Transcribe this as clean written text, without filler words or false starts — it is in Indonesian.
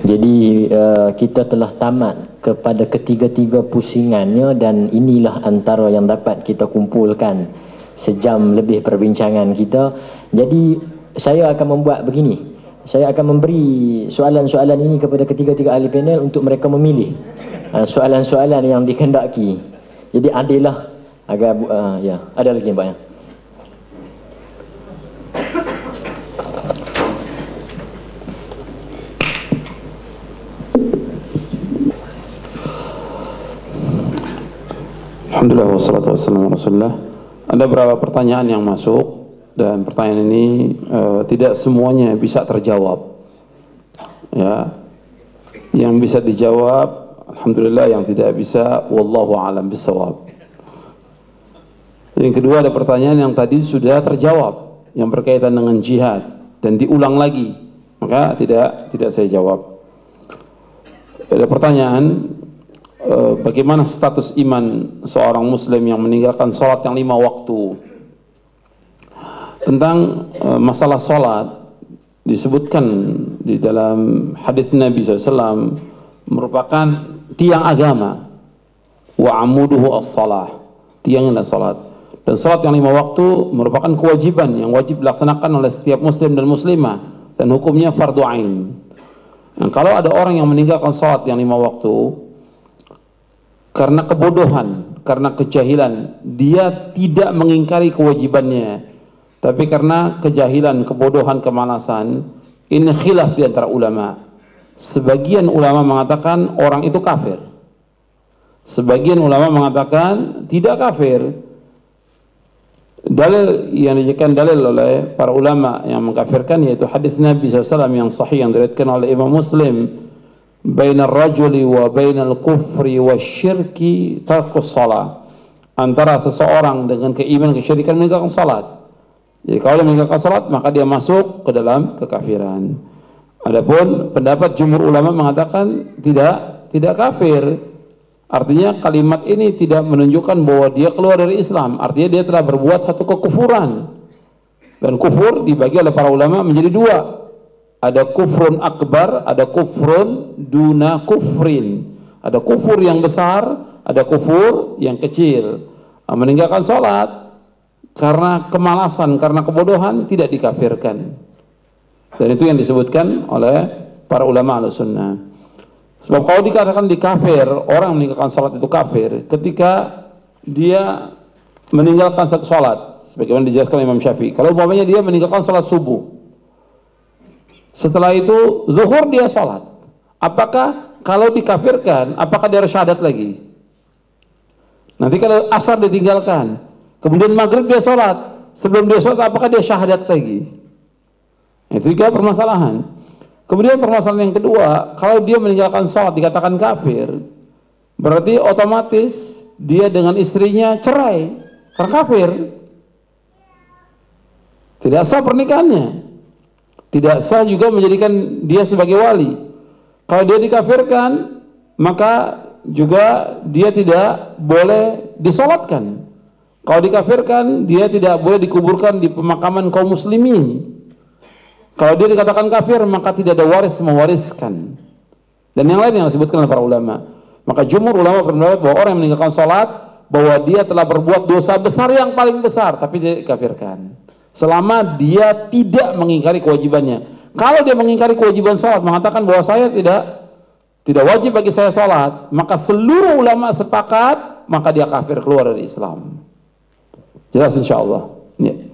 Jadi kita telah tamat kepada ketiga-tiga pusingannya, dan inilah antara yang dapat kita kumpulkan sejam lebih perbincangan kita. Jadi saya akan membuat begini. Saya akan memberi soalan-soalan ini kepada ketiga-tiga ahli panel untuk mereka memilih soalan-soalan yang dikehendaki. Jadi adillah agak ya, ada lagi Pak ya. Alhamdulillah wassalatu wassalamu ala Rasulillah. Ada beberapa pertanyaan yang masuk, dan pertanyaan ini tidak semuanya bisa terjawab. Ya, yang bisa dijawab alhamdulillah, yang tidak bisa wallahu a'lam bissawab. Yang kedua, ada pertanyaan yang tadi sudah terjawab yang berkaitan dengan jihad dan diulang lagi, maka tidak saya jawab. Ada pertanyaan, bagaimana status iman seorang muslim yang meninggalkan sholat yang 5 waktu. Tentang masalah sholat, disebutkan di dalam hadis Nabi SAW, merupakan tiang agama. Wa amuduhu as-salah, tiangnya sholat. Dan sholat yang 5 waktu merupakan kewajiban yang wajib dilaksanakan oleh setiap muslim dan muslimah, dan hukumnya fardu ain. Nah, kalau ada orang yang meninggalkan sholat yang 5 waktu karena kebodohan, karena kejahilan, dia tidak mengingkari kewajibannya, tapi karena kejahilan, kebodohan, kemalasan, ini khilaf di antara ulama. Sebagian ulama mengatakan orang itu kafir, sebagian ulama mengatakan tidak kafir. Dalil yang dijadikan dalil oleh para ulama yang mengkafirkan yaitu hadis Nabi SAW yang sahih yang diriwayatkan oleh Imam Muslim, bainar rajuli wa bainal kufri wasyirki tarkus shalah, antara seseorang dengan keimanan kesyirikan meninggalkan salat. Jadi kalau dia meninggalkan salat maka dia masuk ke dalam kekafiran. Adapun pendapat jumhur ulama mengatakan tidak kafir. Artinya kalimat ini tidak menunjukkan bahwa dia keluar dari Islam. Artinya dia telah berbuat satu kekufuran. Dan kufur dibagi oleh para ulama menjadi 2. Ada kufrun akbar, ada kufrun duna kufrin. Ada kufur yang besar, ada kufur yang kecil. Meninggalkan sholat karena kemalasan, karena kebodohan tidak dikafirkan. Dan itu yang disebutkan oleh para ulama Ahlussunnah. Sebab kalau dikatakan dikafir, orang meninggalkan sholat itu kafir ketika dia meninggalkan satu sholat, sebagaimana dijelaskan Imam Syafi'i. Kalau umpamanya dia meninggalkan sholat subuh, setelah itu zuhur dia sholat, apakah kalau dikafirkan, apakah dia harus syahadat lagi? Nanti kalau asar ditinggalkan, kemudian maghrib dia sholat, sebelum dia sholat apakah dia syahadat lagi? Itu juga permasalahan. Kemudian permasalahan yang kedua, kalau dia meninggalkan sholat dikatakan kafir, berarti otomatis dia dengan istrinya cerai karena kafir. Tidak sah pernikahannya, tidak sah juga menjadikan dia sebagai wali. Kalau dia dikafirkan, maka juga dia tidak boleh disolatkan. Kalau dikafirkan, dia tidak boleh dikuburkan di pemakaman kaum muslimin. Kalau dia dikatakan kafir, maka tidak ada waris mewariskan. Dan yang lain yang disebutkan oleh para ulama. Maka jumhur ulama berpendapat bahwa orang yang meninggalkan sholat, bahwa dia telah berbuat dosa besar yang paling besar, tapi dia dikafirkan. Selama dia tidak mengingkari kewajibannya. Kalau dia mengingkari kewajiban sholat, mengatakan bahwa saya tidak wajib bagi saya sholat, maka seluruh ulama sepakat, maka dia kafir, keluar dari Islam. Jelas insya Allah. Ya.